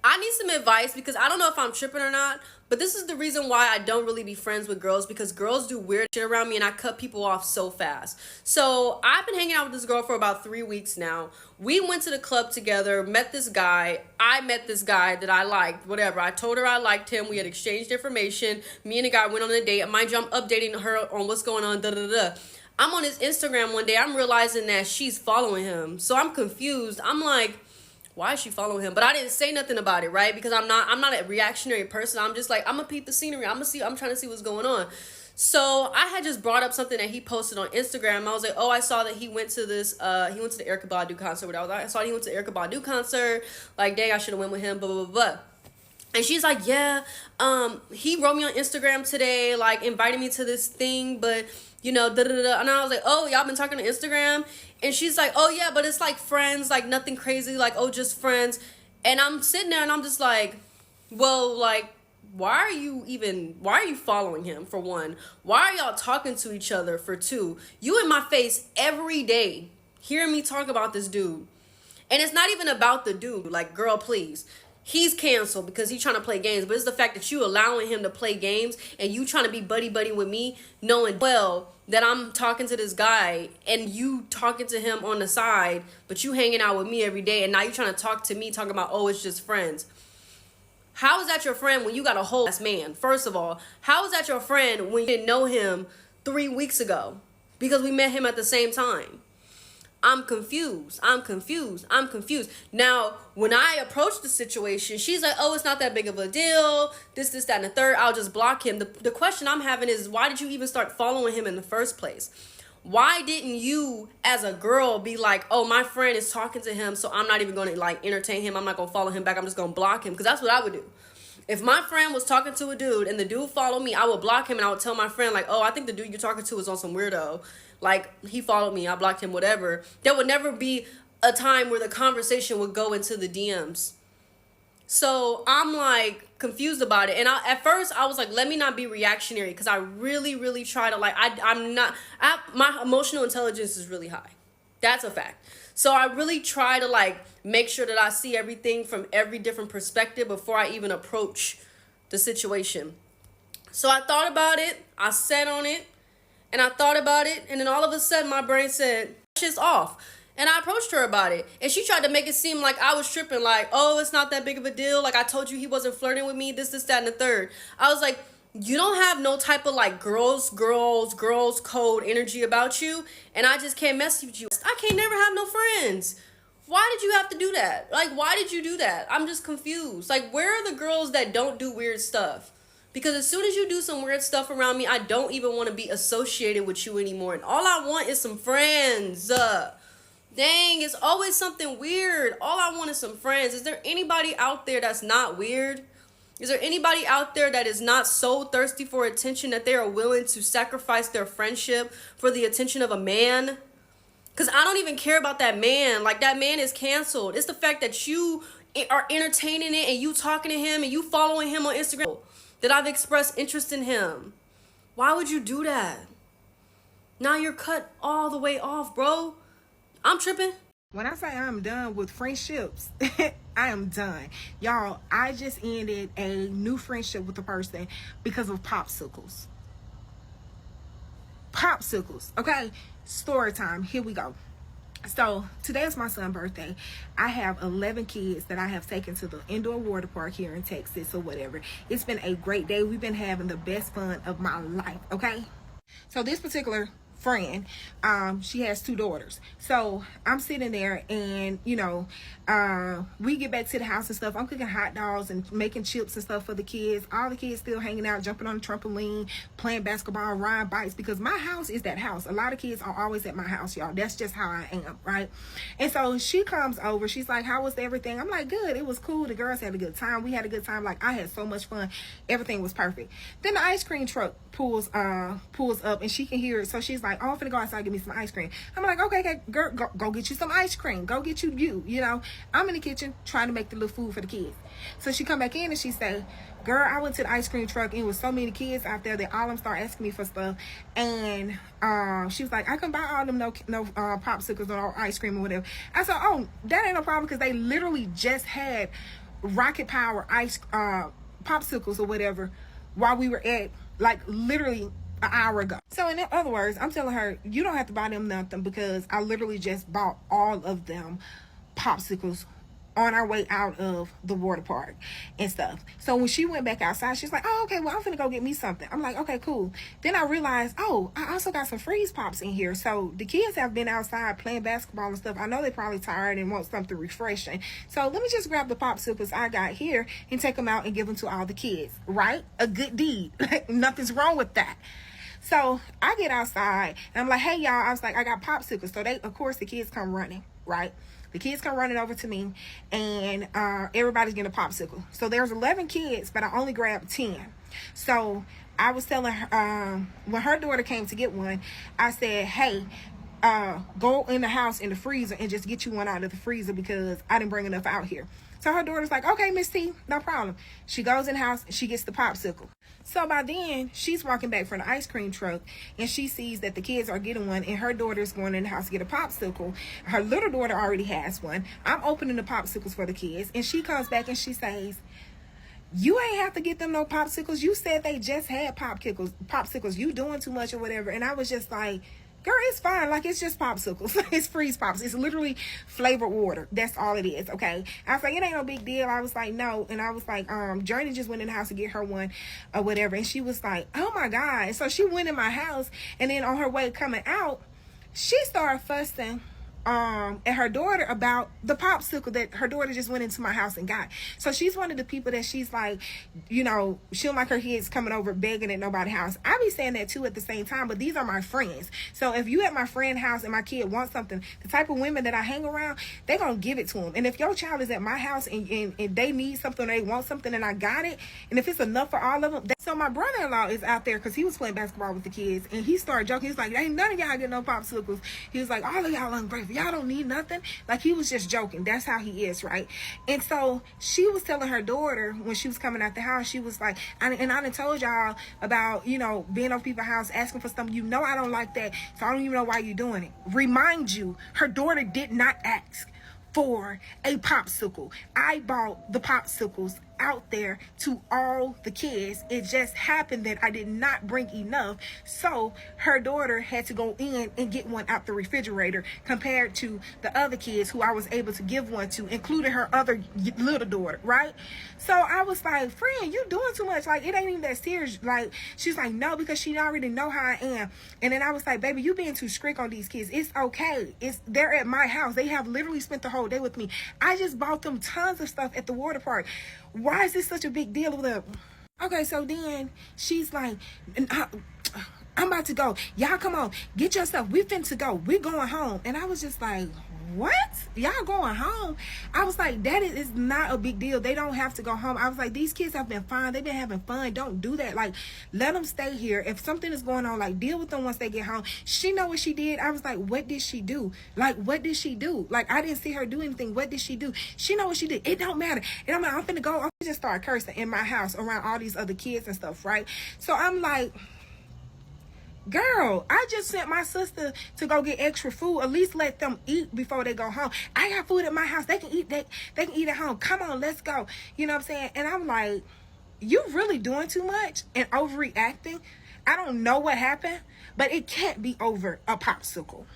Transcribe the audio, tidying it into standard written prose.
I need some advice because I don't know if I'm tripping or not, but this is the reason why I don't really be friends with girls, because girls do weird shit around me and I cut people off so fast. So I've been hanging out with this girl for about 3 weeks now. We went to the club together, met this guy. I met this guy that I liked, whatever. I told her I liked him. We had exchanged information. Me and the guy went on a date. Mind you, I'm updating her on what's going on, I'm on his Instagram one day. I'm realizing that she's following him. So I'm confused. I'm like, why is she following him? But I didn't say nothing about it, right? Because I'm not a reactionary person. I'm just like, I'm gonna peep the scenery. I'm trying to see what's going on. So I had just brought up something that he posted on Instagram. I was like, oh, I saw that he went to this, he went to the Erykah Badu concert. I saw he went to the Erykah Badu concert. Like, dang, I should have went with him, blah, blah, blah, blah. And she's like, yeah, he wrote me on Instagram today, like, invited me to this thing, but, you know, da-da-da. And I was like, oh, y'all been talking on Instagram? And she's like, oh, yeah, but it's like friends, like, nothing crazy, like, oh, just friends. And I'm sitting there, and I'm just like, well, like, why are you following him, for one? Why are y'all talking to each other, for two? You in my face every day hearing me talk about this dude. And it's not even about the dude. Like, girl, please. He's canceled because he's trying to play games. But it's the fact that you allowing him to play games and you trying to be buddy-buddy with me, knowing well that I'm talking to this guy and you talking to him on the side, but you hanging out with me every day, and now you trying to talk to me, talking about, oh, it's just friends. How is that your friend when you got a whole ass man? First of all, how is that your friend when you didn't know him 3 weeks ago? Because we met him at the same time. I'm confused. Now, when I approach the situation, she's like, oh, it's not that big of a deal. This, that, and the third. I'll just block him. The question I'm having is, why did you even start following him in the first place? Why didn't you, as a girl, be like, oh, my friend is talking to him, so I'm not even going to, like, entertain him. I'm not going to follow him back. I'm just going to block him. Because that's what I would do. If my friend was talking to a dude and the dude followed me, I would block him and I would tell my friend, like, oh, I think the dude you're talking to is on some weirdo. Like, he followed me, I blocked him, whatever. There would never be a time where the conversation would go into the DMs. So I'm, like, confused about it. And at first, I was like, let me not be reactionary, because I really, really try to, like, my emotional intelligence is really high. That's a fact. So I really try to, like, make sure that I see everything from every different perspective before I even approach the situation. So I thought about it, I sat on it, and I thought about it, and then all of a sudden my brain said, shit's off. And I approached her about it, and she tried to make it seem like I was tripping, like, oh, it's not that big of a deal, like, I told you he wasn't flirting with me, this, that, and the third. I was like, you don't have no type of, like, girls code energy about you, and I just can't mess with you. I can't never have no friends. Why did you have to do that? Like, why did you do that? I'm just confused. Like, where are the girls that don't do weird stuff? Because as soon as you do some weird stuff around me, I don't even want to be associated with you anymore. And all I want is some friends. Dang, it's always something weird. All I want is some friends. Is there anybody out there that's not weird? Is there anybody out there that is not so thirsty for attention that they are willing to sacrifice their friendship for the attention of a man? Because I don't even care about that man. Like, that man is canceled. It's the fact that you are entertaining it and you talking to him and you following him on Instagram that I've expressed interest in him. Why would you do that? Now you're cut all the way off, bro. I'm tripping. When I say I'm done with friendships, I am done. Y'all, I just ended a new friendship with a person because of popsicles. Popsicles, okay? Story time. Here we go. So today is my son's birthday. I have 11 kids that I have taken to the indoor water park here in Texas or whatever. It's been a great day. We've been having the best fun of my life, okay? So this particular friend, she has 2 daughters. So I'm sitting there and, you know, we get back to the house and stuff. I'm cooking hot dogs and making chips and stuff for the kids. All the kids still hanging out, jumping on the trampoline, playing basketball, riding bikes, because my house is that house. A lot of kids are always at my house, y'all. That's just how I am, right? And so she comes over. She's like, how was everything? I'm like, good. It was cool. The girls had a good time. We had a good time. Like, I had so much fun. Everything was perfect. Then the ice cream truck pulls up and she can hear it. So she's like, oh, I'm finna go outside and get me some ice cream. I'm like, okay, girl, go get you some ice cream. Go get you know. I'm in the kitchen trying to make the little food for the kids. So she come back in and she say, girl, I went to the ice cream truck and it was so many kids out there that all of them start asking me for stuff. And she was like, I can buy all them no popsicles or ice cream or whatever. I said, oh, that ain't no problem, because they literally just had rocket power ice popsicles or whatever while we were at, like, literally an hour ago. So in other words, I'm telling her, you don't have to buy them nothing, because I literally just bought all of them popsicles on our way out of the water park and stuff. So when she went back outside, she's like, oh, okay, well, I'm finna go get me something. I'm like, okay, cool. Then I realized, oh, I also got some freeze pops in here. So the kids have been outside playing basketball and stuff. I know they're probably tired and want something refreshing. So let me just grab the popsicles I got here and take them out and give them to all the kids, right? A good deed. Nothing's wrong with that. So I get outside and I'm like, hey, y'all, I was like, I got popsicles. So of course, the kids come running, right? The kids come running over to me, and everybody's getting a popsicle. So there's 11 kids, but I only grabbed 10. So I was telling her, when her daughter came to get one, I said, hey, go in the house in the freezer and just get you one out of the freezer, because I didn't bring enough out here. So her daughter's like, okay, Miss T, no problem. She goes in the house and she gets the popsicle. So by then, she's walking back from the ice cream truck, and she sees that the kids are getting one, and her daughter's going in the house to get a popsicle. Her little daughter already has one. I'm opening the popsicles for the kids, and she comes back and she says, you ain't have to get them no popsicles. You said they just had popsicles. You doing too much or whatever. And I was just like, girl, it's fine. Like, it's just popsicles. It's freeze pops. It's literally flavored water. That's all it is, okay? I was like, it ain't no big deal. I was like, no. And I was like, Journey just went in the house to get her one or whatever. And she was like, oh, my God. And so she went in my house. And then on her way coming out, she started fussing at her daughter about the popsicle that her daughter just went into my house and got. So she's one of the people that she's like, you know, she don't like her kids coming over begging at nobody's house. I be saying that too at the same time, but these are my friends. So if you at my friend's house and my kid wants something, the type of women that I hang around, they gonna give it to them. And if your child is at my house and they need something, or they want something, and I got it, and if it's enough for all of them. So my brother-in-law is out there because he was playing basketball with the kids, and he started joking. He's like, ain't none of y'all get no popsicles. He was like, all of y'all ungrateful. Y'all don't need nothing. Like, he was just joking. That's how he is, right? And so she was telling her daughter when she was coming out the house, she was like, and I done told y'all about, you know, being over people's house asking for something. You know I don't like that, so I don't even know why you're doing it. Remind you, her daughter did not ask for a popsicle. I bought the popsicles out there to all the kids. It just happened that I did not bring enough, so her daughter had to go in and get one out the refrigerator, compared to the other kids who I was able to give one to, including her other little daughter, right? So I was like, friend, you doing too much. Like, it ain't even that serious. Like, she's like, no, because she already know how I am. And then I was like, baby, you being too strict on these kids. It's okay. They're at my house. They have literally spent the whole day with me. I just bought them tons of stuff at the water park. Why is this such a big deal with them? Okay, so then she's like, I'm about to go. Y'all come on, get your stuff. We finna go. We're going home. And I was just like, what? Y'all going home? I was like, that is not a big deal. They don't have to go home. I was like, these kids have been fine. They've been having fun. Don't do that. Like, let them stay here. If something is going on, like, deal with them once they get home. She know what she did. I was like, what did she do? Like, what did she do? Like, I didn't see her do anything. What did she do? She know what she did. It don't matter. And I'm like, I'm finna go. I'm just start cursing in my house around all these other kids and stuff, right? So I'm like, girl, I just sent my sister to go get extra food. At least let them eat before they go home. I got food at my house. They can eat. They can eat at home. Come on, let's go. You know what I'm saying? And I'm like, you really doing too much and overreacting. I don't know what happened, but it can't be over a popsicle.